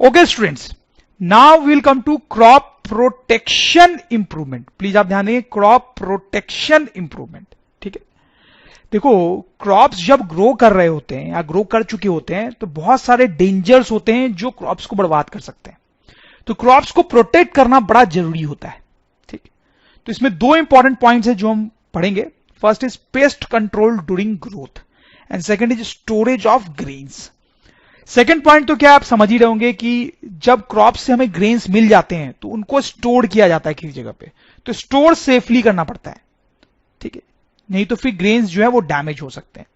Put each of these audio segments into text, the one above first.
Okay students, now will come to crop protection improvement. Please आप ध्यान देंगे, crop protection improvement. ठीक है, देखो क्रॉप्स जब ग्रो कर रहे होते हैं या ग्रो कर चुके होते हैं तो बहुत सारे डेंजर्स होते हैं जो क्रॉप्स को बर्बाद कर सकते हैं। तो क्रॉप्स को प्रोटेक्ट करना बड़ा जरूरी होता है। ठीक, तो इसमें दो इंपॉर्टेंट पॉइंट्स हैं जो हम पढ़ेंगे। First is pest control during growth and second is storage of grains. Second point तो क्या आप समझ ही रहे होंगे कि जब क्रॉप से हमें ग्रेन्स मिल जाते हैं तो उनको स्टोर किया जाता है किसी जगह पे, तो स्टोर सेफली करना पड़ता है। ठीक है, नहीं तो फिर ग्रेन्स जो है वो डैमेज हो सकते हैं।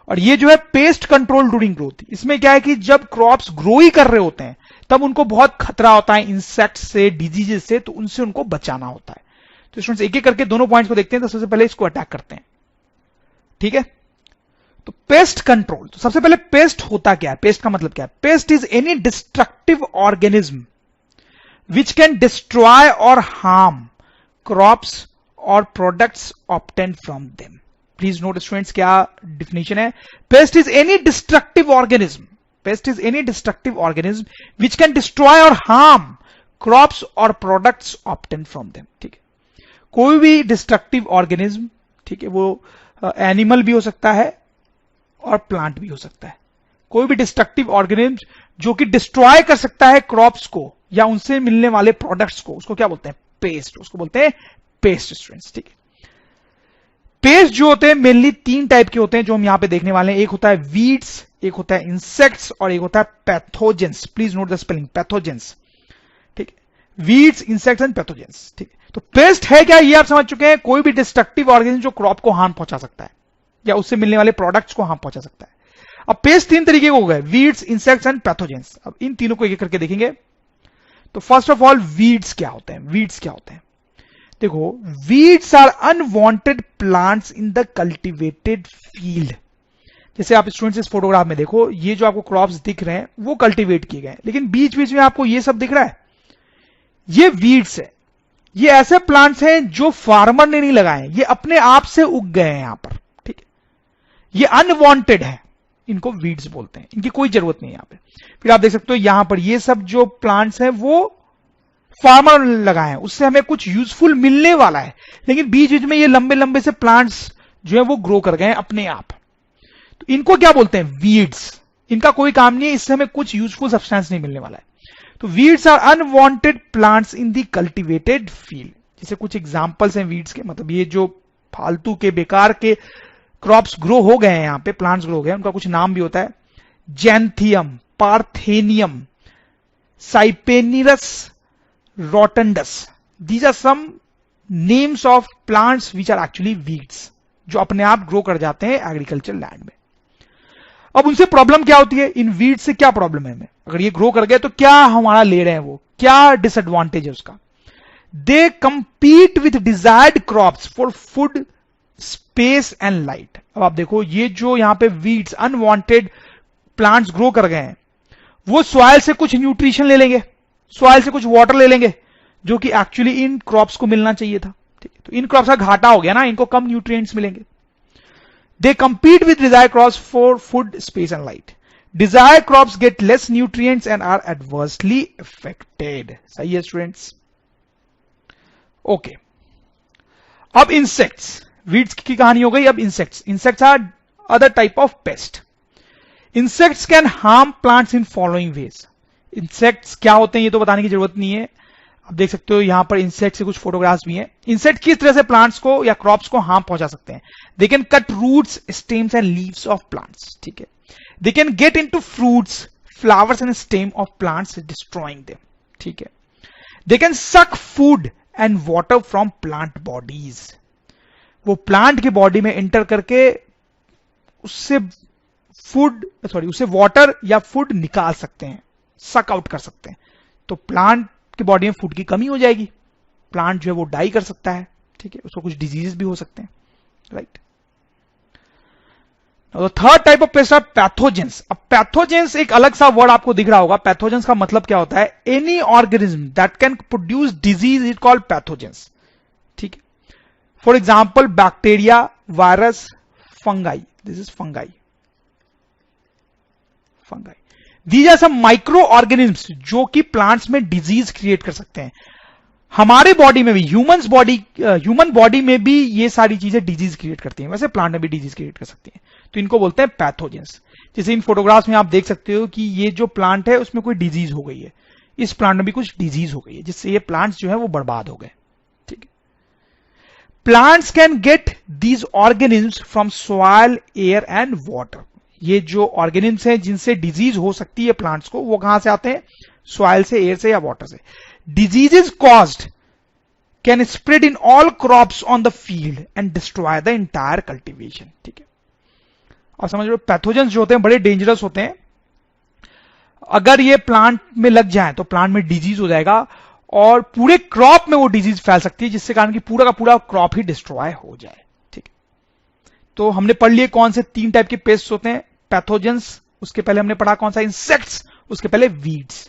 और ये जो है पेस्ट कंट्रोल ड्यूरिंग ग्रोथ, इसमें क्या है कि जब क्रॉप्स ग्रो ही कर रहे होते हैं तब उनको बहुत खतरा होता है इंसेक्ट से, डिजीजेस से, तो उनसे उनको बचाना होता है। तो स्टूडेंट्स एक एक करके दोनों पॉइंट्स को देखते हैं। तो सबसे पहले इसको अटैक करते हैं। ठीक है, तो पेस्ट कंट्रोल, तो सबसे पहले पेस्ट होता क्या है, पेस्ट का मतलब क्या है? Paste is any destructive organism which can destroy और हार्म क्रॉप्स और products obtained from them. Please note students, क्या डिफिनेशन है? Paste is any destructive organism, paste is any destructive organism which can destroy और harm crops और products obtained from them. ठीक है, कोई भी डिस्ट्रक्टिव ऑर्गेनिज्म, ठीक है, वो एनिमल भी हो सकता है और प्लांट भी हो सकता है। कोई भी डिस्ट्रक्टिव ऑर्गेनिज्म जो कि डिस्ट्रॉय कर सकता है क्रॉप्स को या उनसे मिलने वाले प्रोडक्ट्स को, उसको क्या बोलते हैं? पेस्ट, उसको बोलते हैं पेस्ट स्टूडेंट्स। ठीक है, पेस्ट जो होते हैं मेनली तीन टाइप के होते हैं जो हम यहां पे देखने वाले हैं। एक होता है वीड्स, एक होता है इंसेक्ट्स और एक होता है pathogens. Please note the spelling, pathogens. ठीक है, वीड्स, इंसेक्ट्स एंड पैथोजेंस। ठीक है, तो पेस्ट है क्या ये आप समझ चुके हैं, कोई भी डिस्ट्रक्टिव ऑर्गेनिज्म जो क्रॉप को हार्म पहुंचा सकता है या उससे मिलने वाले प्रोडक्ट्स को हार्म पहुंचा सकता है। अब पेस्ट तीन तरीके के हो गए, वीड्स, इंसेक्ट्स एंड पैथोजेंस। अब इन तीनों को एक एक करके देखेंगे। तो फर्स्ट ऑफ ऑल वीड्स क्या होते हैं? वीड्स क्या होते हैं? देखो, weeds are unwanted plants in the cultivated field. जैसे आप स्टूडेंट्स इस फोटोग्राफ में देखो, ये जो आपको क्रॉप्स दिख रहे हैं वो कल्टीवेट किए गए, लेकिन बीच बीच में आपको ये सब दिख रहा है, ये वीड्स है। ये ऐसे प्लांट्स हैं जो फार्मर ने नहीं लगाए, ये अपने आप से उग गए हैं यहां पर। ठीक है, ये अनवांटेड है, इनको वीड्स बोलते हैं, इनकी कोई जरूरत नहीं है यहां पे। फिर आप देख सकते हो यहां पर ये सब जो प्लांट्स हैं वो फार्मर लगाए हैं, उससे हमें कुछ यूजफुल मिलने वाला है, लेकिन बीच बीच में ये लंबे लंबे से प्लांट्स जो है वो ग्रो कर गए हैं अपने आप। तो इनको क्या बोलते हैं? वीड्स। इनका कोई काम नहीं है, इससे हमें कुछ यूजफुल सब्सटेंस नहीं मिलने वाला है। तो weeds are unwanted plants in the cultivated field. जैसे कुछ एग्जांपल्स हैं वीड्स के, मतलब ये जो फालतू के बेकार के क्रॉप्स ग्रो हो गए हैं यहां पे, प्लांट्स ग्रो हो गए हैं, उनका कुछ नाम भी होता है। Xanthium, Parthenium, Cyperus rotundus. These are some names of plants which are actually weeds, जो अपने आप ग्रो कर जाते हैं एग्रीकल्चर लैंड में। अब उनसे प्रॉब्लम क्या होती है? इन वीड से क्या प्रॉब्लम है हमें? अगर ये ग्रो कर गए तो क्या हमारा ले रहे हैं वो, क्या डिसएडवांटेज है उसका? They compete with desired crops for food, space and light. अब आप देखो, ये जो यहां पे वीड्स, अनवांटेड प्लांट्स ग्रो कर गए हैं, वो सॉइल से कुछ न्यूट्रिशन ले लेंगे, सॉइल से कुछ वाटर ले लेंगे, जो कि एक्चुअली इन क्रॉप्स को मिलना चाहिए था। ठीक है, तो इन क्रॉप्स का घाटा हो गया ना, इनको कम न्यूट्रिएंट्स मिलेंगे। They compete with desired crops for food, space and light. Desired crops get less nutrients and are adversely affected. सही है स्टूडेंट्स? ओके, अब इंसेक्ट्स, वीड्स की कहानी हो गई। अब insects, insects are other type of pest. Insects can harm plants in following ways. Insects क्या होते हैं ये तो बताने की जरूरत नहीं है, आप देख सकते हो यहां पर इंसेक्ट से कुछ फोटोग्राफ्स भी हैं। इंसेक्ट किस तरह से प्लांट्स को या क्रॉप्स को हार्म पहुंचा सकते हैं? They can cut roots, stems and leaves of plants. ठीक है, they can get into fruits, flowers and stem of plants, destroying them. ठीक है, they can suck food and water from plant bodies. वो plant की body में enter करके उससे उससे वाटर या फूड निकाल सकते हैं, सक आउट कर सकते हैं। तो प्लांट की बॉडी में फूड की कमी हो जाएगी, प्लांट जो है वो डाई कर सकता है। ठीक है, उसको कुछ डिजीजेस भी हो सकते हैं, right. Third type of pest are pathogens. अब पैथोजेंस एक अलग सा वर्ड आपको दिख रहा होगा। पैथोजेंस का मतलब क्या होता है? Any organism that can produce disease is called pathogens. ठीक है, for example bacteria, virus, fungi. This is fungi. These are some micro organisms जो कि प्लांट्स में डिजीज क्रिएट कर सकते हैं। हमारे बॉडी में भी, ह्यूमन बॉडी में भी ये सारी चीजें डिजीज क्रिएट करती हैं, वैसे प्लांट में भी डिजीज क्रिएट कर सकती हैं। तो इनको बोलते हैं पैथोजेंस। जैसे इन फोटोग्राफ्स में आप देख सकते हो कि ये जो प्लांट है उसमें कोई डिजीज हो गई है, इस प्लांट में भी कुछ डिजीज हो गई है, जिससे ये प्लांट्स जो है वो बर्बाद हो गए। ठीक है। Plants can get these organisms from soil, air and water. ये जो ऑर्गेनिज्म्स हैं जिनसे डिजीज हो सकती है प्लांट्स को, वो कहां से आते हैं? सॉइल से, एयर से या वाटर से। Diseases caused can spread in all crops on the field and destroy the entire cultivation। ठीक है, और समझ लो पैथोजेंस जो होते हैं बड़े डेंजरस होते हैं। अगर ये प्लांट में लग जाए तो प्लांट में डिजीज हो जाएगा और पूरे क्रॉप में वो डिजीज फैल सकती है, जिससे कारण कि पूरा का पूरा क्रॉप ही डिस्ट्रॉय हो जाए। ठीक है, तो हमने पढ़ लिए कौन से 3 टाइप के पेस्ट होते हैं, पैथोजेंस, उसके पहले हमने पढ़ा कौन सा, इंसेक्ट्स, उसके पहले वीड्स।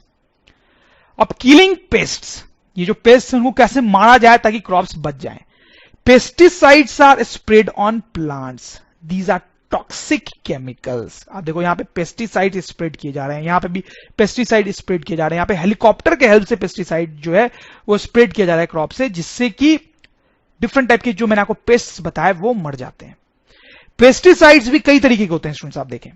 अब किलिंग पेस्ट्स, ये जो पेस्ट है उनको कैसे मारा जाए ताकि क्रॉप्स बच जाएं। Pesticides are spread on plants, these are toxic chemicals. आप देखो यहां पे पेस्टिसाइड स्प्रेड किए जा रहे हैं, यहां पे भी पेस्टिसाइड स्प्रेड किए जा रहे हैं, यहां पे हेलीकॉप्टर के हेल्प से पेस्टिसाइड जो है वो स्प्रेड किया जा रहा है क्रॉप से, जिससे कि डिफरेंट टाइप के जो मैंने आपको पेस्ट बताए वो मर जाते हैं। पेस्टिसाइड्स भी कई तरीके के होते हैं स्टूडेंट्स, आप देखें।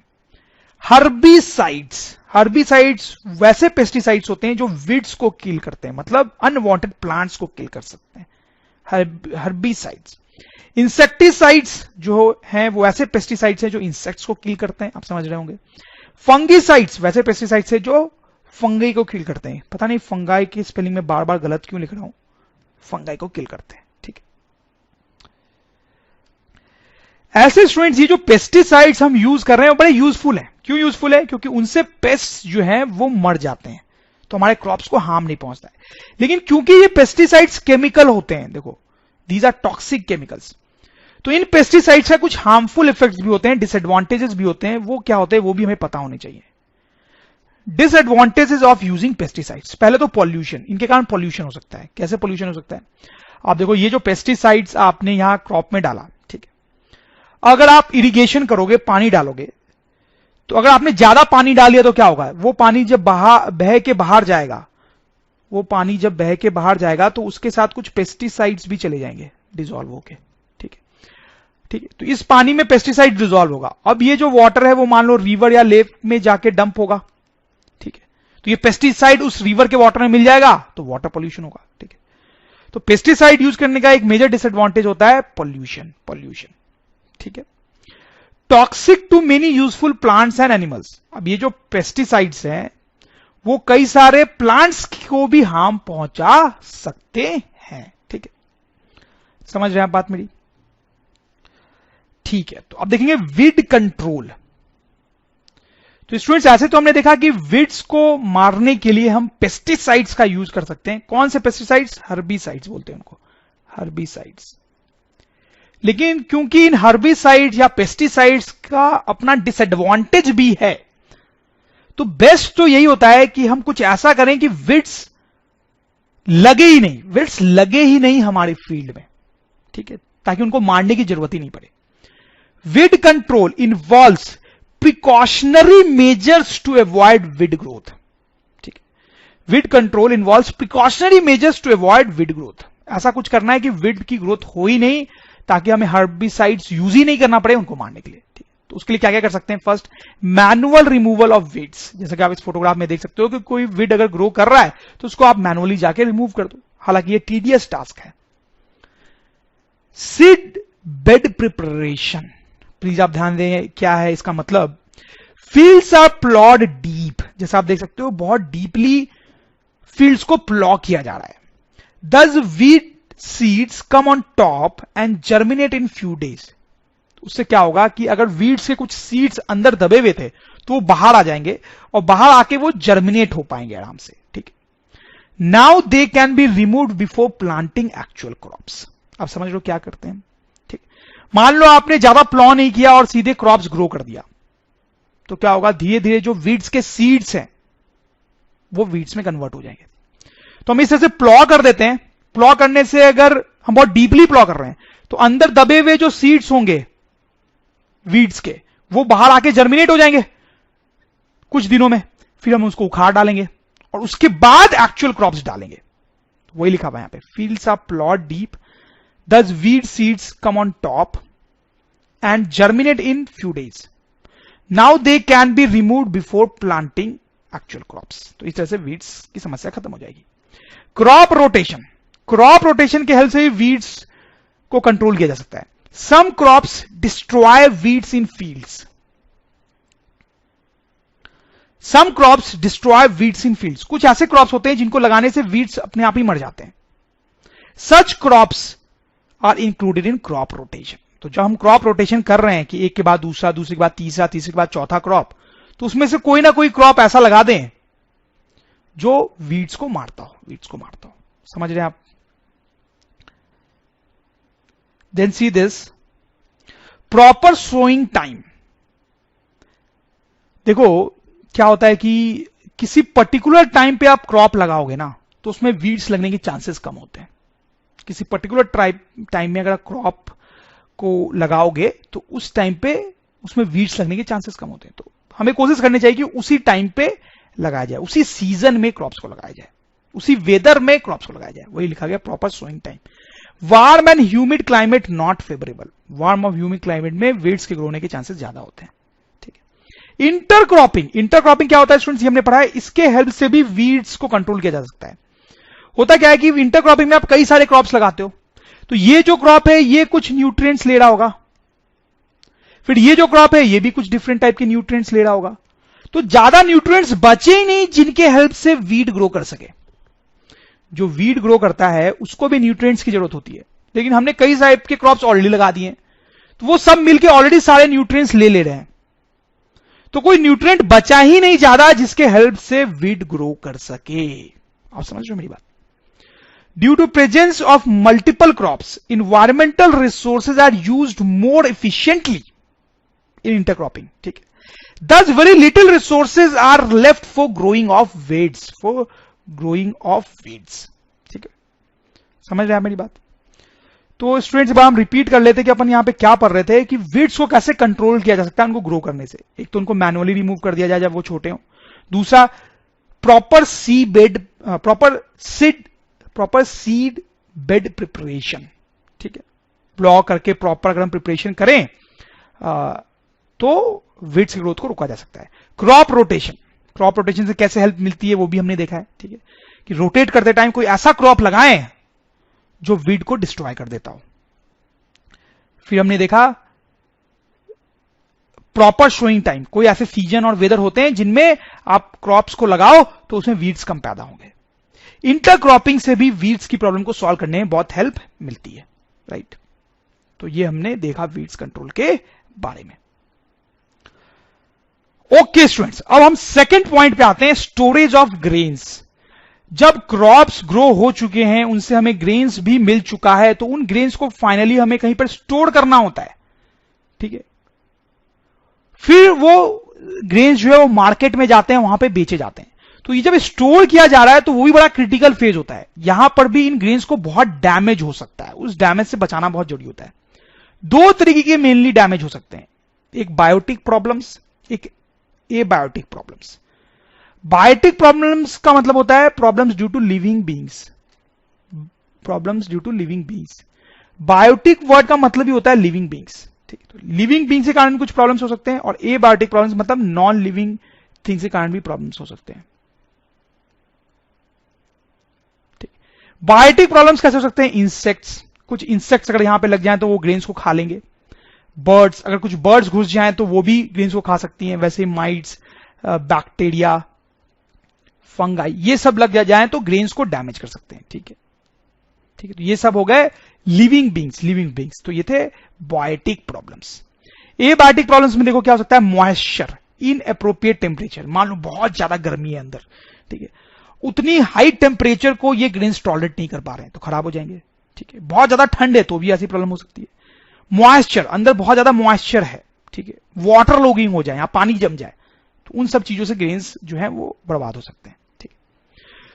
हर्बिसाइड्स वैसे पेस्टिसाइड्स होते हैं जो वीड्स को किल करते हैं, मतलब अनवांटेड प्लांट्स को किल कर सकते हैं, हर्बिसाइड्स। इंसेक्टिसाइड्स जो हैं वो ऐसे पेस्टिसाइड्स हैं जो इंसेक्ट्स को किल करते हैं, आप समझ रहे होंगे। फंगिसाइड्स वैसे पेस्टिसाइड्स हैं जो फंगी को किल करते हैं। पता नहीं फंगाई की स्पेलिंग में बार बार गलत क्यों लिख रहा हूं, फंगाई को किल करते हैं। ठीक है, ऐसे स्टूडेंट्स ये जो पेस्टिसाइड्स हम यूज कर रहे हैं वो बड़े यूजफुल हैं। क्यों यूजफुल है? क्योंकि उनसे पेस्ट जो हैं वो मर जाते हैं, तो हमारे क्रॉप्स को हार्म नहीं पहुंचता है। लेकिन क्योंकि ये पेस्टिसाइड्स केमिकल होते हैं, देखो दीज आर टॉक्सिक केमिकल्स, तो इन पेस्टिसाइड्स का कुछ हार्मफुल इफेक्ट्स भी होते हैं, डिसएडवांटेजेस भी होते हैं। वो क्या होते हैं वो भी हमें पता होने चाहिए। डिसएडवांटेजेस ऑफ यूजिंग पेस्टिसाइड्स, पहले तो पॉल्यूशन, इनके कारण पॉल्यूशन हो सकता है। कैसे पॉल्यूशन हो सकता है? आप देखो ये जो पेस्टिसाइड्स आपने यहां क्रॉप में डाला, ठीक है, अगर आप इरिगेशन करोगे, पानी डालोगे, तो अगर आपने ज्यादा पानी डाल दिया तो क्या होगा? वो पानी जब बह के बाहर जाएगा, वो पानी जब बह के बाहर जाएगा तो उसके साथ कुछ पेस्टिसाइड्स भी चले जाएंगे डिसॉल्व होके। ठीक है, ठीक है, तो इस पानी में पेस्टिसाइड डिसॉल्व होगा। अब ये जो वाटर है वो मान लो रिवर या लेक में जाके डंप होगा। ठीक है, तो ये पेस्टिसाइड उस रिवर के वाटर में मिल जाएगा तो वाटर पोल्यूशन होगा। ठीक है, तो पेस्टिसाइड यूज करने का एक मेजर डिसएडवांटेज होता है पोल्यूशन। ठीक है, toxic to many useful plants and animals. अब ये जो पेस्टिसाइड्स हैं वो कई सारे प्लांट्स को भी हार्म पहुंचा सकते हैं। ठीक है, समझ रहे हैं आप बात मेरी? ठीक है, तो अब देखेंगे वीड कंट्रोल। तो स्टूडेंट्स ऐसे तो हमने देखा कि वीड्स को मारने के लिए हम पेस्टिसाइड्स का यूज कर सकते हैं। कौन से पेस्टिसाइड्स? हर्बिसाइड्स बोलते हैं उनको, हर्बिसाइड्स। लेकिन क्योंकि इन हर्बिसाइड्स या पेस्टिसाइड्स का अपना डिसएडवांटेज भी है, तो बेस्ट तो यही होता है कि हम कुछ ऐसा करें कि वीड्स लगे ही नहीं हमारे फील्ड में। ठीक है, ताकि उनको मारने की जरूरत ही नहीं पड़े। Weed control involves precautionary measures to avoid weed growth. ठीक है, weed control involves precautionary measures to avoid weed growth. ऐसा कुछ करना है कि वीड की ग्रोथ हो ही नहीं, ताकि हमें हर्बिसाइड्स यूज ही नहीं करना पड़े उनको मारने के लिए। ठीक है, तो उसके लिए क्या क्या कर सकते हैं? First, manual removal of weeds. जैसे कि आप इस फोटोग्राफ में देख सकते हो कि कोई वीड अगर ग्रो कर रहा है तो उसको आप मैनुअली जाके रिमूव कर दो, हालांकि ये टीडियस टास्क है। सीड बेड प्रिपरेशन, प्लीज आप ध्यान दें क्या है इसका मतलब। फील्ड्स आर प्लॉड डीप, जैसा आप देख सकते हो बहुत डीपली फील्ड्स को प्लॉ किया जा रहा है। दस weed seeds come on top and germinate in few days. उससे क्या होगा कि अगर वीड्स के कुछ सीड्स अंदर दबे हुए थे तो वो बाहर आ जाएंगे और बाहर आके वो जर्मिनेट हो पाएंगे आराम से। ठीक है, now they can be removed before planting actual crops. आप समझ लो क्या करते हैं? ठीक, मान लो आपने ज्यादा प्लॉ नहीं किया और सीधे क्रॉप्स ग्रो कर दिया, तो क्या होगा? धीरे धीरे जो वीड्स के सीड्स हैं वो वीड्स में कन्वर्ट हो जाएंगे। तो हम इस तरह से प्लॉ कर देते हैं। प्लॉ करने से अगर हम बहुत डीपली प्लॉ कर रहे हैं तो अंदर दबे हुए जो सीड्स होंगे वीड्स के वो बाहर आके जर्मिनेट हो जाएंगे कुछ दिनों में। फिर हम उसको उखाड़ डालेंगे और उसके बाद एक्चुअल क्रॉप्स डालेंगे। वही लिखा हुआ यहां पे, फील्ड्स आर प्लॉट डीप, दस weed seeds come on top and germinate in few days, now they can be removed before planting actual crops. तो इस तरह से वीड्स की समस्या खत्म हो जाएगी। क्रॉप रोटेशन, क्रॉप रोटेशन के हेल्प से वीड्स को कंट्रोल किया जा सकता है। Some crops destroy weeds in fields, some crops destroy weeds in fields, कुछ ऐसे क्रॉप्स होते हैं जिनको लगाने से वीड्स अपने आप ही मर जाते हैं। Such crops are included in crop rotation. तो जब हम क्रॉप रोटेशन कर रहे हैं कि एक के बाद दूसरा, दूसरे के बाद तीसरा, तीसरे के बाद चौथा क्रॉप, तो उसमें से कोई ना कोई क्रॉप ऐसा लगा दें जो वीड्स को मारता हो, वीड्स को मारता हो। समझ रहे हैं आप? Then see this, proper sowing time. देखो क्या होता है कि किसी पर्टिकुलर टाइम पे आप क्रॉप लगाओगे ना, तो उसमें वीड्स लगने के चांसेस कम होते हैं। किसी पर्टिकुलर टाइम में अगर क्रॉप को लगाओगे तो उस टाइम पे उसमें वीड्स लगने के चांसेस कम होते हैं। तो हमें कोशिश करनी चाहिए कि उसी टाइम पे लगाया जाए, उसी सीजन में क्रॉप्स को लगाया जाए, उसी वेदर में क्रॉप्स को लगाया जाए। वही लिखा गया, proper sowing time. Warm and humid climate not favourable, warm और ह्यूमिड क्लाइमेट में वीड्स के ग्रो होने के चांसेस ज्यादा होते हैं। ठीक है। इंटरक्रॉपिंग, इंटरक्रॉपिंग क्या होता है स्टूडेंट्स, हमने पढ़ा है, इसके हेल्प से भी वीड्स को कंट्रोल किया जा सकता है। होता क्या है कि इंटरक्रॉपिंग में आप कई सारे क्रॉप्स लगाते हो, तो ये जो क्रॉप है ये कुछ न्यूट्रिएंट्स ले रहा होगा, फिर ये जो क्रॉप है ये भी कुछ डिफरेंट टाइप के न्यूट्रिएंट्स ले रहा होगा, तो ज्यादा न्यूट्रिएंट्स बचे ही नहीं जिनके हेल्प से वीड ग्रो कर सके। जो वीड ग्रो करता है उसको भी न्यूट्रिएंट्स की जरूरत होती है, लेकिन हमने कई टाइप के क्रॉप्स ऑलरेडी लगा दिए हैं, तो वो सब मिलके ऑलरेडी सारे न्यूट्रिएंट्स ले रहे हैं, तो कोई न्यूट्रिएंट बचा ही नहीं ज्यादा जिसके हेल्प से वीड ग्रो कर सके। आप समझ रहे हो मेरी बात? Due to presence of multiple crops, environmental resources are used more efficiently in intercropping. ठीक है। Thus, very little resources are left for growing of weeds, for growing of weeds. ठीक है, समझ रहे हैं मेरी बात? तो स्टूडेंट्स, अब हम रिपीट कर लेते कि अपन यहां पे क्या पढ़ रहे थे कि वीड्स को कैसे कंट्रोल किया जा सकता है उनको ग्रो करने से। एक तो उनको मैनुअली रिमूव कर दिया जाए जब वो छोटे हो, दूसरा प्रॉपर सीड बेड प्रिपरेशन। ठीक है, ब्लॉक करके प्रॉपर अगर हम प्रिपरेशन करें तो वीड्स की ग्रोथ को रोका जा सकता है। क्रॉप रोटेशन, क्रॉप रोटेशन से कैसे हेल्प मिलती है वो भी हमने देखा है। ठीक है, कि रोटेट करते टाइम कोई ऐसा क्रॉप लगाएं जो वीड को डिस्ट्रॉय कर देता हो। फिर हमने देखा प्रॉपर शोइंग टाइम, कोई ऐसे सीजन और वेदर होते हैं जिनमें आप क्रॉप्स को लगाओ तो उसमें वीड्स कम पैदा होंगे। इंटरक्रॉपिंग से भी वीड्स की प्रॉब्लम को सॉल्व करने में बहुत हेल्प मिलती है। राइट, तो ये हमने देखा वीड्स कंट्रोल के बारे में। ओके स्टूडेंट्स, अब हम सेकंड पॉइंट पे आते हैं, स्टोरेज ऑफ ग्रेन्स। जब क्रॉप्स ग्रो हो चुके हैं, उनसे हमें ग्रेन्स भी मिल चुका है, तो उन ग्रेन्स को फाइनली हमें कहीं पर स्टोर करना होता है। ठीक है, फिर वो ग्रेन्स जो है वो मार्केट में जाते हैं, वहां पे बेचे जाते हैं। तो ये जब स्टोर किया जा रहा है तो वो भी बड़ा क्रिटिकल फेज होता है। यहां पर भी इन ग्रेन्स को बहुत डैमेज हो सकता है, उस डैमेज से बचाना बहुत जरूरी होता है। दो तरीके के मेनली डैमेज हो सकते हैं, एक बायोटिक प्रॉब्लम्स, एक एबायोटिक प्रॉब्लम्स। बायोटिक प्रॉब्लम्स का मतलब होता है problems due to living beings, problems due to living beings. Biotic word का मतलब ही होता है लिविंग बीइंग्स। ठीक है, तो लिविंग बीइंग के कारण कुछ प्रॉब्लम्स हो सकते हैं, और एबायोटिक प्रॉब्लम्स मतलब नॉन लिविंग थिंग्स के कारण भी प्रॉब्लम्स हो सकते हैं। बायोटिक प्रॉब्लम्स कैसे हो सकते हैं? इंसेक्ट्स, कुछ इंसेक्ट्स अगर यहां पे लग जाएं तो वो ग्रेन्स को खा लेंगे। बर्ड्स, अगर कुछ बर्ड्स घुस जाएं तो वो भी ग्रेन्स को खा सकती हैं। वैसे माइट्स, बैक्टीरिया, फंगाई, ये सब लग जाएं तो ग्रेन्स को डैमेज कर सकते हैं। ठीक है, ठीक है, तो ये सब हो गए लिविंग बीइंग्स, लिविंग बीइंग्स। तो ये थे बायोटिक प्रॉब्लम्स। एबायोटिक प्रॉब्लम्स में देखो क्या हो सकता है, मॉइस्चर, इनएप्रोप्रिएट टेम्परेचर। मान लो बहुत ज्यादा गर्मी है अंदर, ठीक है, उतनी हाई टेम्परेचर को ये ग्रेन्स टॉलरेट नहीं कर पा रहे हैं तो खराब हो जाएंगे। ठीक है, बहुत ज्यादा ठंड है तो भी ऐसी प्रॉब्लम हो सकती है। मॉइस्चर, अंदर बहुत ज्यादा मॉइस्चर है, ठीक है, वाटर लॉगिंग हो जाए या पानी जम जाए, तो उन सब चीजों से ग्रेन्स जो है वो बर्बाद हो सकते हैं। ठीक है,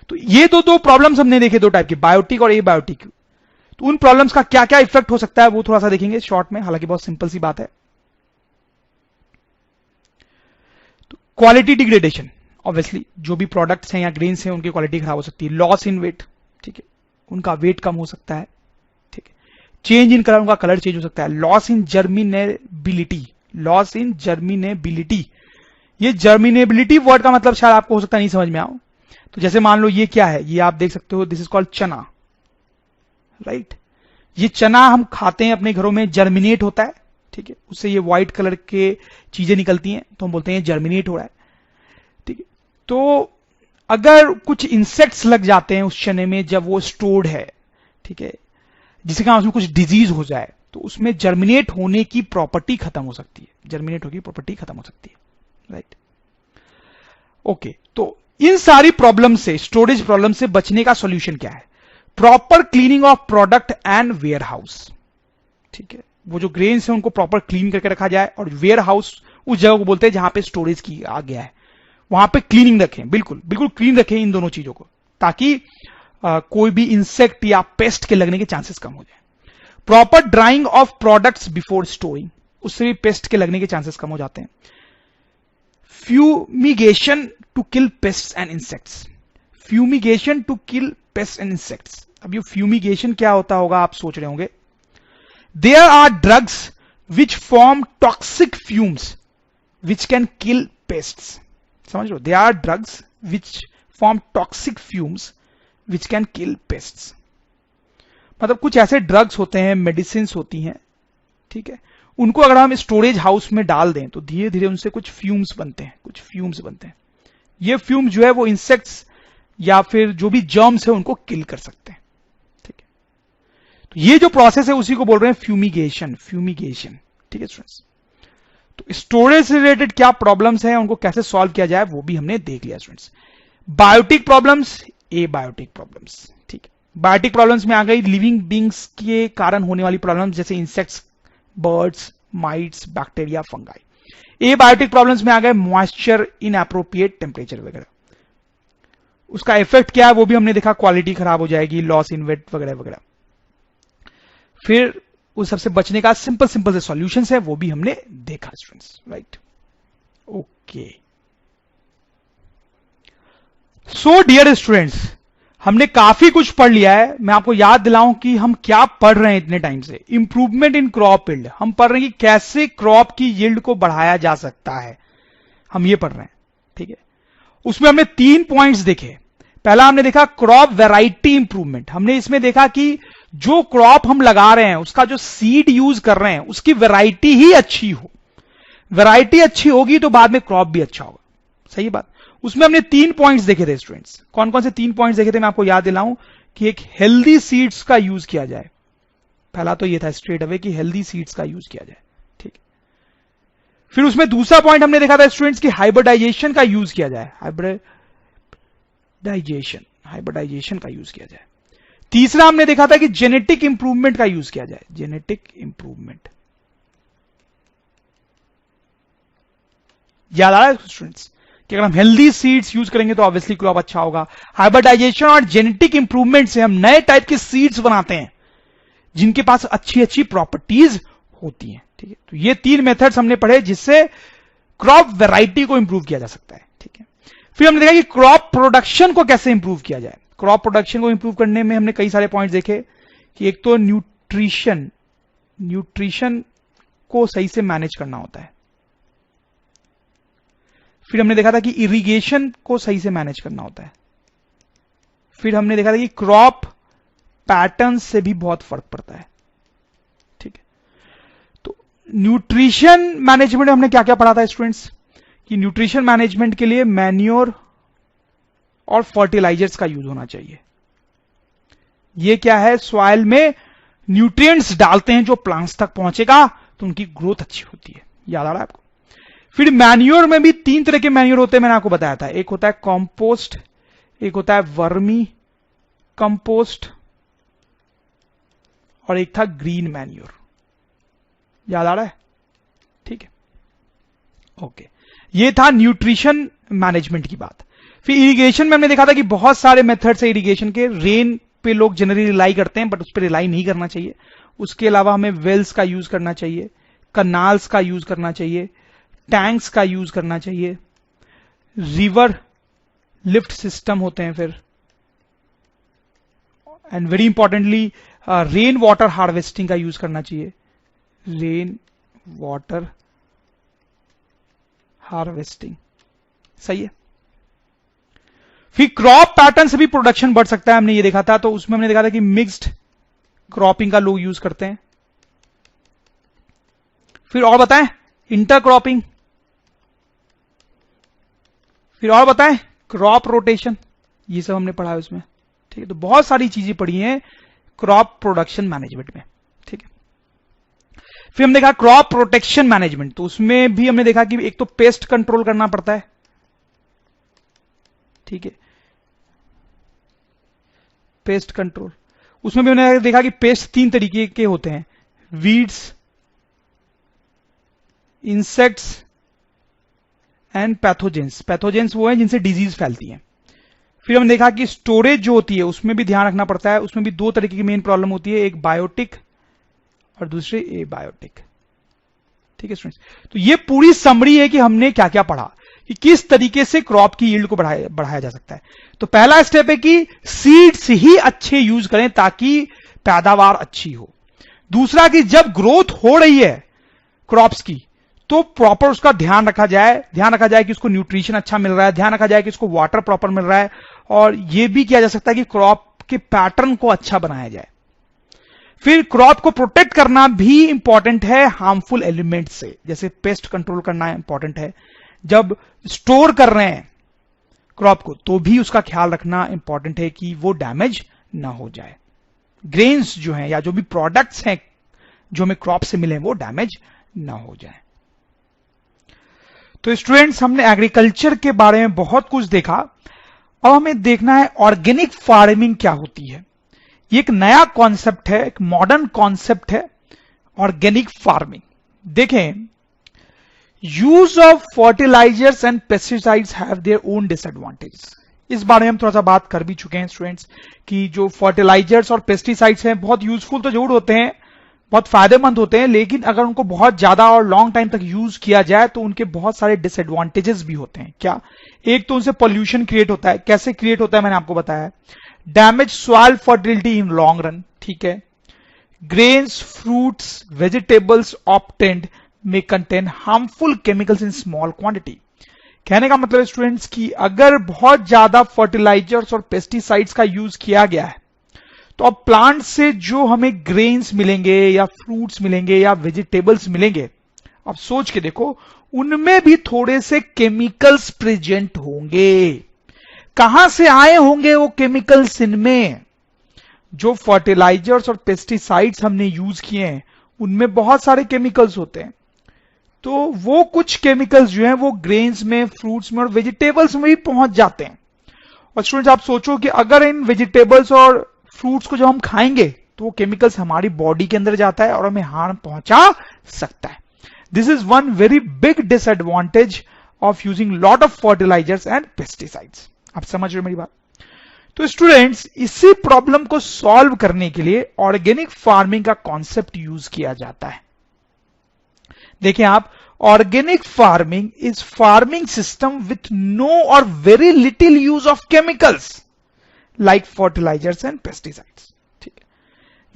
तो ये दो प्रॉब्लम्स हमने देखे, दो टाइप की, बायोटिक और एबायोटिक। तो उन प्रॉब्लम्स का क्या क्या इफेक्ट हो सकता है वो थोड़ा सा देखेंगे शॉर्ट में, हालांकि बहुत सिंपल सी बात है। तो क्वालिटी डिग्रेडेशन, ऑब्वियसली जो भी प्रोडक्ट्स हैं या ग्रेन्स हैं उनकी क्वालिटी खराब हो सकती है। लॉस इन वेट, ठीक है, उनका वेट कम हो सकता है, ठीक है। चेंज इन कलर, उनका कलर चेंज हो सकता है। लॉस इन जर्मिनेबिलिटी, लॉस इन जर्मिनेबिलिटी, ये जर्मिनेबिलिटी वर्ड का मतलब शायद आपको हो सकता है नहीं समझ में आओ। तो जैसे मान लो ये क्या है, ये आप देख सकते हो, दिस इज कॉल्ड चना, राइट। ये चना हम खाते हैं अपने घरों में, जर्मिनेट होता है, ठीक है, उससे ये व्हाइट कलर के चीजें निकलती हैं, तो हम बोलते हैं जर्मिनेट हो रहा है, ठीक है। तो अगर कुछ इंसेक्ट्स लग जाते हैं उस चने में जब वो स्टोर्ड है, ठीक है, जिसके कारण उसमें कुछ डिजीज हो जाए, तो उसमें जर्मिनेट होने की प्रॉपर्टी खत्म हो सकती है, जर्मिनेट होने की प्रॉपर्टी खत्म हो सकती है, राइट। ओके, तो इन सारी प्रॉब्लम से, स्टोरेज प्रॉब्लम से बचने का सॉल्यूशन क्या है? Proper cleaning of product and warehouse, ठीक है। वो जो ग्रेन्स है उनको प्रॉपर क्लीन करके रखा जाए, और वेयर हाउस उस जगह को बोलते हैं जहां पे स्टोरेज की आ गया है, वहां पे क्लीनिंग रखें, बिल्कुल बिल्कुल क्लीन रखें इन दोनों चीजों को, ताकि कोई भी इंसेक्ट या पेस्ट के लगने के चांसेस कम हो जाए। Proper drying of products before storing, उससे भी पेस्ट के लगने के चांसेस कम हो जाते हैं। Fumigation to kill pests and insects, fumigation to kill pest and insects. अब ये फ्यूमिगेशन क्या होता होगा आप सोच रहे होंगे। There are drugs which form toxic fumes which can kill pests, समझ लो, there are drugs which form toxic fumes which can kill pests. मतलब कुछ ऐसे ड्रग्स होते हैं, मेडिसिन होती हैं, ठीक है, उनको अगर हम स्टोरेज हाउस में डाल दें तो धीरे धीरे उनसे कुछ फ्यूम्स बनते हैं, कुछ फ्यूम्स बनते हैं। ये फ्यूम जो है वो इंसेक्ट्स या फिर जो भी जर्म्स है उनको किल कर सकते हैं, ठीक है। तो ये जो प्रोसेस है उसी को बोल रहे हैं फ्यूमिगेशन, फ्यूमिगेशन, ठीक है स्टूडेंट्स। तो स्टोरेज से रिलेटेड क्या प्रॉब्लम्स हैं, उनको कैसे सॉल्व किया जाए वो भी हमने देख लिया students. Biotic problems, abiotic problems, ठीक है। बायोटिक प्रॉब्लम्स में आ गई लिविंग बींग्स के कारण होने वाली प्रॉब्लम्स, जैसे insects, birds, mites, bacteria, fungi. Abiotic problems में आ गए मॉइस्चर, इनएप्रोप्रिएट टेम्परेचर वगैरह। उसका इफेक्ट क्या है वो भी हमने देखा, क्वालिटी खराब हो जाएगी, लॉस इन वेट वगैरह वगैरह। फिर उस सबसे बचने का सिंपल सिंपल से सॉल्यूशंस है वो भी हमने देखा students, right. Okay, so dear students, हमने काफी कुछ पढ़ लिया है। मैं आपको याद दिलाऊं कि हम क्या पढ़ रहे हैं इतने टाइम से। इंप्रूवमेंट इन क्रॉप यील्ड, हम पढ़ रहे हैं कि कैसे क्रॉप की यील्ड को बढ़ाया जा सकता है, हम ये पढ़ रहे हैं, ठीक है। उसमें हमने 3 पॉइंट्स देखे। पहला हमने देखा क्रॉप वैरायटी इंप्रूवमेंट। हमने इसमें देखा कि जो क्रॉप हम लगा रहे हैं उसका जो सीड यूज कर रहे हैं उसकी वैरायटी ही अच्छी हो। वैरायटी अच्छी होगी तो बाद में क्रॉप भी अच्छा होगा, सही बात। उसमें हमने 3 पॉइंट्स देखे थे स्टूडेंट्स। कौन कौन से 3 पॉइंट्स देखे थे मैं आपको याद दिलाऊं कि एक हेल्दी सीड्स का यूज किया जाए। पहला तो यह था स्ट्रेट अवे कि हेल्दी सीड्स का यूज किया जाए, ठीक। फिर उसमें दूसरा पॉइंट हमने देखा था स्टूडेंट्स कि हाइब्रिडाइजेशन का यूज किया जाए, हाइब्रिडाइजेशन का यूज किया जाए। तीसरा हमने देखा था कि जेनेटिक इंप्रूवमेंट का यूज किया जाए, जेनेटिक इंप्रूवमेंट। याद आ रहा है स्टूडेंट्स कि अगर हम हेल्दी सीड्स यूज करेंगे तो ऑब्वियसली क्रॉप अच्छा होगा। हाइब्रिडाइजेशन और जेनेटिक इंप्रूवमेंट से हम नए टाइप के सीड्स बनाते हैं जिनके पास अच्छी अच्छी प्रॉपर्टीज होती हैं, ठीक है। तो ये 3 मेथड्स हमने पढ़े जिससे क्रॉप वैरायटी को इंप्रूव किया जा सकता है, ठीक है। फिर हमने देखा कि क्रॉप प्रोडक्शन को कैसे इंप्रूव किया जाए। क्रॉप प्रोडक्शन को इंप्रूव करने में हमने कई सारे पॉइंट्स देखे कि एक तो न्यूट्रिशन को सही से मैनेज करना होता है। फिर हमने देखा था कि इरिगेशन को सही से मैनेज करना होता है। फिर हमने देखा था कि क्रॉप पैटर्न से भी बहुत फर्क पड़ता है, ठीक है। तो न्यूट्रिशन मैनेजमेंट में हमने क्या क्या पढ़ा था स्टूडेंट्स कि न्यूट्रिशन मैनेजमेंट के लिए मैन्योर और फर्टिलाइजर्स का यूज होना चाहिए। ये क्या है, सॉइल में न्यूट्रिएंट्स डालते हैं जो प्लांट्स तक पहुंचेगा तो उनकी ग्रोथ अच्छी होती है। याद आ रहा है आपको। फिर मैन्योर में भी 3 तरह के मैन्योर होते हैं, मैंने आपको बताया था। एक होता है कॉम्पोस्ट, एक होता है वर्मी कंपोस्ट और एक था ग्रीन मैन्योर। याद आ रहा है, ठीक है। ओके, ये था न्यूट्रिशन मैनेजमेंट की बात। फिर इरिगेशन में हमने देखा था कि बहुत सारे मेथड्स है इरिगेशन के। रेन पे लोग जनरली रिलाई करते हैं बट उस पर रिलाई नहीं करना चाहिए। उसके अलावा हमें वेल्स का यूज करना चाहिए, कनाल्स का यूज करना चाहिए, टैंक्स का यूज करना चाहिए, रिवर लिफ्ट सिस्टम होते हैं फिर, and very importantly rain water harvesting का यूज करना चाहिए, रेन वाटर हार्वेस्टिंग, सही है। फिर क्रॉप पैटर्न से भी प्रोडक्शन बढ़ सकता है, हमने ये देखा था, तो उसमें हमने देखा था कि मिक्स्ड क्रॉपिंग का लोग यूज करते हैं। फिर और बताएं, इंटरक्रॉपिंग, फिर और बताएं, क्रॉप रोटेशन, ये सब हमने पढ़ा है उसमें, ठीक है। तो बहुत सारी चीजें पढ़ी हैं क्रॉप प्रोडक्शन मैनेजमेंट में, ठीक है। फिर हमने देखा क्रॉप प्रोटेक्शन मैनेजमेंट, तो उसमें भी हमने देखा कि एक तो पेस्ट कंट्रोल करना पड़ता है, ठीक है, पेस्ट कंट्रोल। उसमें भी हमने देखा कि पेस्ट 3 तरीके के होते हैं, weeds, insects and pathogens. Pathogens वो हैं जिनसे डिजीज फैलती है। फिर हमने देखा कि स्टोरेज जो होती है उसमें भी ध्यान रखना पड़ता है, उसमें भी 2 तरीके की मेन प्रॉब्लम होती है, एक बायोटिक और दूसरी एबायोटिक, ठीक है स्टूडेंट्स। तो ये पूरी समरी है कि हमने क्या क्या पढ़ा, कि किस तरीके से क्रॉप की यील्ड को बढ़ाया जा सकता है। तो पहला स्टेप है कि सीड्स ही अच्छे यूज करें ताकि पैदावार अच्छी हो। दूसरा कि जब ग्रोथ हो रही है क्रॉप्स की तो प्रॉपर उसका ध्यान रखा जाए कि उसको न्यूट्रिशन अच्छा मिल रहा है, ध्यान रखा जाए कि उसको वाटर प्रॉपर मिल रहा है, और यह भी किया जा सकता है कि क्रॉप के पैटर्न को अच्छा बनाया जाए। फिर क्रॉप को प्रोटेक्ट करना भी इंपॉर्टेंट है हार्मफुल एलिमेंट से, जैसे पेस्ट कंट्रोल करना इंपॉर्टेंट है। जब स्टोर कर रहे हैं क्रॉप को तो भी उसका ख्याल रखना इंपॉर्टेंट है कि वो डैमेज ना हो जाए, ग्रेन्स जो हैं या जो भी प्रोडक्ट्स हैं जो हमें क्रॉप से मिले वो डैमेज ना हो जाए। तो स्टूडेंट्स, हमने एग्रीकल्चर के बारे में बहुत कुछ देखा। अब हमें देखना है ऑर्गेनिक फार्मिंग क्या होती है। ये एक नया कॉन्सेप्ट है, एक मॉडर्न कॉन्सेप्ट है ऑर्गेनिक फार्मिंग। देखें, use of fertilisers and pesticides have their own disadvantage. इस बारे में हम थोड़ा सा बात कर भी चुके हैं स्टूडेंट्स कि जो फर्टिलाइजर्स और पेस्टिसाइड्स हैं बहुत यूजफुल तो जरूर होते हैं, बहुत फायदेमंद होते हैं, लेकिन अगर उनको बहुत ज्यादा और लॉन्ग टाइम तक यूज किया जाए तो उनके बहुत सारे डिसएडवांटेजेस भी होते हैं। क्या? एक तो उनसे पॉल्यूशन क्रिएट होता है। कैसे क्रिएट होता है मैंने आपको बताया, damage soil fertility in long run, ठीक है। ग्रेन्स, फ्रूट्स, वेजिटेबल्स ऑब्टेन्ड में contain harmful chemicals in small quantity. कहने का मतलब स्टूडेंट्स कि अगर बहुत ज्यादा फर्टिलाइजर्स और पेस्टिसाइड्स का यूज किया गया है तो अब प्लांट से जो हमें ग्रेन्स मिलेंगे या फ्रूट्स मिलेंगे या वेजिटेबल्स मिलेंगे, अब सोच के देखो, उनमें भी थोड़े से केमिकल्स प्रेजेंट होंगे। कहां से आए होंगे वो केमिकल्स? इनमें जो फर्टिलाइजर्स और पेस्टिसाइड्स हमने यूज किए हैं उनमें बहुत सारे केमिकल्स होते हैं, तो वो कुछ केमिकल्स जो हैं वो ग्रेन्स में, फ्रूट्स में और वेजिटेबल्स में भी पहुंच जाते हैं। और स्टूडेंट्स, आप सोचो कि अगर इन वेजिटेबल्स और फ्रूट्स को जब हम खाएंगे तो वो केमिकल्स हमारी बॉडी के अंदर जाता है और हमें हार्म पहुंचा सकता है। This is one very big disadvantage of using lot of fertilisers and pesticides. आप समझ रहे हो मेरी बात? तो स्टूडेंट्स, इसी प्रॉब्लम को सॉल्व करने के लिए ऑर्गेनिक फार्मिंग का कॉन्सेप्ट यूज किया जाता है। देखिए आप, organic farming is farming system with no or very little use of chemicals like fertilisers and pesticides, ठीक है।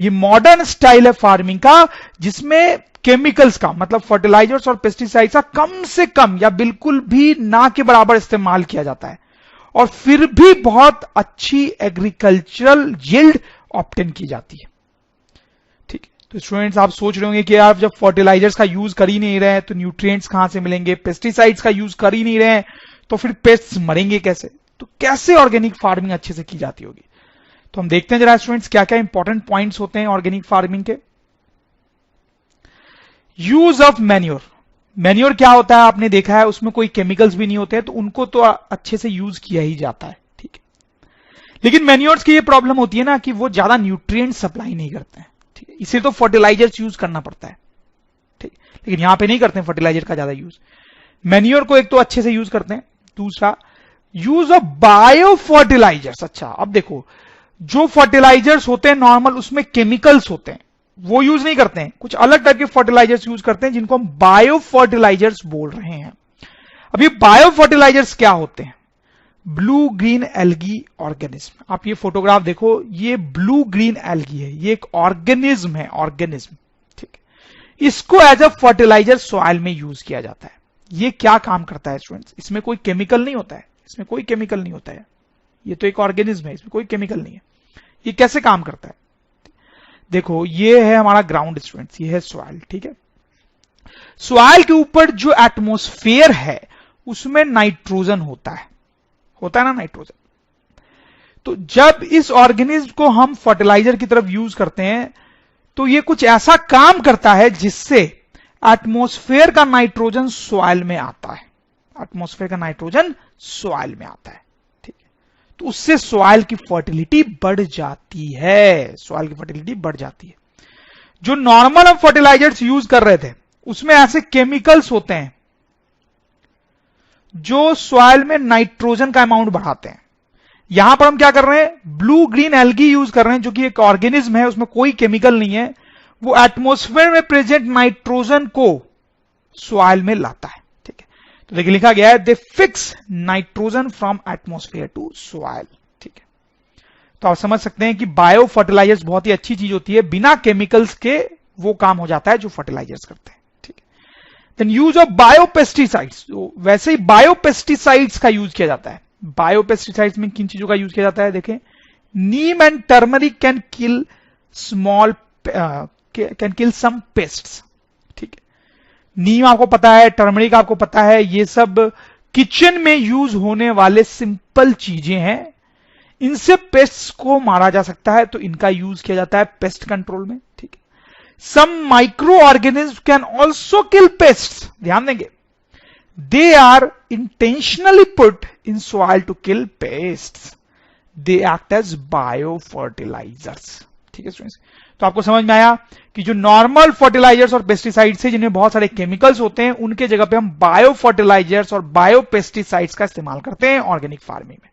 ये मॉडर्न स्टाइल है फार्मिंग का जिसमें केमिकल्स का मतलब फर्टिलाइजर्स और पेस्टिसाइड्स का कम से कम या बिल्कुल भी ना के बराबर इस्तेमाल किया जाता है और फिर भी बहुत अच्छी एग्रीकल्चरल यील्ड ऑब्टेन की जाती है, ठीक है। तो स्टूडेंट्स, आप सोच रहे होंगे कि आप जब फर्टिलाइजर्स का यूज कर ही नहीं रहे हैं तो न्यूट्रिएंट्स कहां से मिलेंगे, पेस्टिसाइड्स का यूज कर ही नहीं रहे हैं तो फिर पेस्ट्स मरेंगे कैसे? तो कैसे ऑर्गेनिक फार्मिंग अच्छे से की जाती होगी? तो हम देखते हैं जरा स्टूडेंट्स क्या क्या इंपॉर्टेंट पॉइंट्स होते हैं ऑर्गेनिक फार्मिंग के। Use of manure. मैन्योर क्या होता है आपने देखा है, उसमें कोई केमिकल्स भी नहीं होते हैं तो उनको तो अच्छे से यूज किया ही जाता है, ठीक है। लेकिन मैन्योर्स की ये प्रॉब्लम होती है ना कि वो ज्यादा न्यूट्रिएंट सप्लाई नहीं करते हैं, ठीक है। इसीलिए तो फर्टिलाइजर्स यूज करना पड़ता है, ठीक। लेकिन यहां पे नहीं करते हैं फर्टिलाइजर का ज्यादा यूज। मैन्योर को एक तो अच्छे से यूज करते हैं, दूसरा यूज ऑफ बायो फर्टिलाइजर्स। अच्छा, अब देखो, जो फर्टिलाइजर्स होते हैं नॉर्मल उसमें केमिकल्स होते हैं, वो यूज नहीं करते हैं, कुछ अलग टाइप के फर्टिलाइजर्स यूज करते हैं जिनको हम बायो फर्टिलाइजर्स बोल रहे हैं। अब ये बायो फर्टिलाइजर्स क्या होते हैं? Blue green algae organism. आप ये फोटोग्राफ देखो, ये ब्लू ग्रीन एल्गी है, ये एक ऑर्गेनिज्म है, ऑर्गेनिज्म, ठीक है। इसको एज अ फर्टिलाइजर सॉइल में यूज किया जाता है। ये क्या काम करता है स्टूडेंट्स? इसमें कोई केमिकल नहीं होता है, इसमें कोई केमिकल नहीं होता है, ये तो एक ऑर्गेनिज्म है, इसमें कोई केमिकल नहीं है। ये कैसे काम करता है? देखो, ये है हमारा ग्राउंड स्टूडेंट्स, ये है सॉइल, ठीक है। सॉइल के ऊपर जो एटमॉस्फेयर है उसमें नाइट्रोजन होता है ना, नाइट्रोजन। तो जब इस ऑर्गेनिज्म को हम फर्टिलाइजर की तरफ यूज करते हैं तो ये कुछ ऐसा काम करता है जिससे एटमॉस्फेयर का नाइट्रोजन सॉइल में आता है, एटमॉस्फेयर का नाइट्रोजन सॉइल में आता है, ठीक है। तो उससे सॉइल की फर्टिलिटी बढ़ जाती है, सॉइल की फर्टिलिटी बढ़ जाती है। जो नॉर्मल हम फर्टिलाइजर्स यूज कर रहे थे उसमें ऐसे केमिकल्स होते हैं जो सॉइल में नाइट्रोजन का अमाउंट बढ़ाते हैं। यहां पर हम क्या कर रहे हैं? ब्लू ग्रीन एल्गी यूज कर रहे हैं, जो कि एक ऑर्गेनिज्म है, उसमें कोई केमिकल नहीं है। वो एटमॉस्फेयर में प्रेजेंट नाइट्रोजन को सॉइल में लाता है, ठीक है। तो देखिए लिखा गया है, they fix nitrogen from atmosphere to soil, ठीक है। तो आप समझ सकते हैं कि बायो फर्टिलाइजर्स बहुत ही अच्छी चीज होती है, बिना केमिकल्स के वो काम हो जाता है जो फर्टिलाइजर्स करते हैं, ठीक है। देन यूज ऑफ बायोपेस्टिसाइड्स, वैसे ही बायोपेस्टिसाइड्स का यूज किया जाता है। बायोपेस्टिसाइड्स में किन चीजों का यूज किया जाता है? देखें, neem and turmeric can kill small can kill some pests, ठीक है। नीम आपको पता है, टर्मरिक आपको पता है, ये सब किचन में यूज होने वाले सिंपल चीजें हैं, इनसे पेस्ट्स को मारा जा सकता है, तो इनका यूज किया जाता है पेस्ट कंट्रोल में, ठीक है। Some micro organism can also kill pests, ध्यान देंगे, they are intentionally put in soil to kill pests, they act as bio fertilisers, ठीक है स्टूडेंट्स। तो आपको समझ में आया कि जो नॉर्मल फर्टिलाइजर्स और पेस्टिसाइड्स है जिनमें बहुत सारे केमिकल्स होते हैं, उनके जगह पे हम बायो फर्टिलाइजर्स और बायो पेस्टिसाइड्स का इस्तेमाल करते हैं ऑर्गेनिक फार्मिंग में।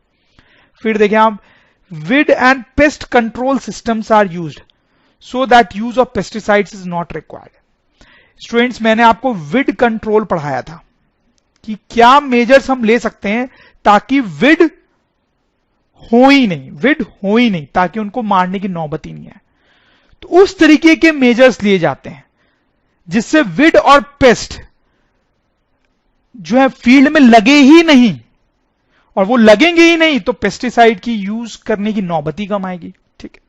फिर देखिए आप, weed and pest control systems are used so that use of pesticides is not required. Students, मैंने आपको वीड कंट्रोल पढ़ाया था कि क्या मेजर्स हम ले सकते हैं ताकि वीड हो ही नहीं, ताकि उनको मारने की नौबत ही नहीं है। तो उस तरीके के मेजर्स लिए जाते हैं जिससे वीड और पेस्ट जो है फील्ड में लगे ही नहीं, और वो लगेंगे ही नहीं तो पेस्टिसाइड की यूज करने की नौबत ही कम आएगी, ठीक है।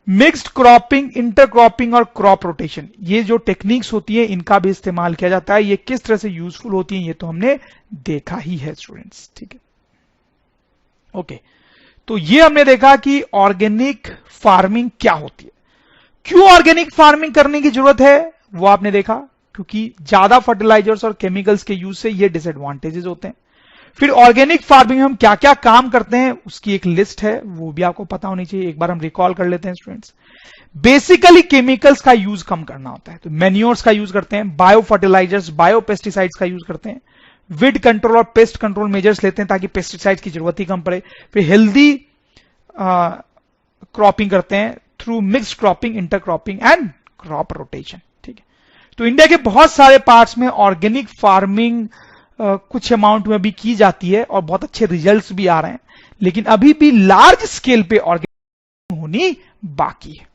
मिक्स्ड क्रॉपिंग, इंटरक्रॉपिंग और क्रॉप रोटेशन, ये जो टेक्निक्स होती है इनका भी इस्तेमाल किया जाता है। ये किस तरह से यूजफुल होती है ये तो हमने देखा ही है स्टूडेंट्स, ठीक है। ओके, तो ये हमने देखा कि ऑर्गेनिक फार्मिंग क्या होती है। क्यों ऑर्गेनिक फार्मिंग करने की जरूरत है वो आपने देखा, क्योंकि ज्यादा फर्टिलाइजर्स और केमिकल्स के यूज से ये डिसएडवांटेजेस होते हैं। फिर ऑर्गेनिक फार्मिंग में हम क्या क्या काम करते हैं उसकी एक लिस्ट है, वो भी आपको पता होनी चाहिए। एक बार हम रिकॉल कर लेते हैं स्टूडेंट्स। बेसिकली केमिकल्स का यूज कम करना होता है, तो मैन्योर्स का यूज करते हैं, बायो फर्टिलाइजर्स, बायो पेस्टिसाइड्स का यूज करते हैं, वीड कंट्रोल और पेस्ट कंट्रोल मेजर्स लेते हैं ताकि पेस्टिसाइड्स की जरूरत ही कम पड़े। फिर हेल्दी क्रॉपिंग करते हैं through mixed cropping, intercropping and crop rotation, ठीक है। तो इंडिया के बहुत सारे पार्ट्स में ऑर्गेनिक फार्मिंग कुछ अमाउंट में भी की जाती है और बहुत अच्छे रिजल्ट्स भी आ रहे हैं, लेकिन अभी भी लार्ज स्केल पे ऑर्गेनिक होनी बाकी है।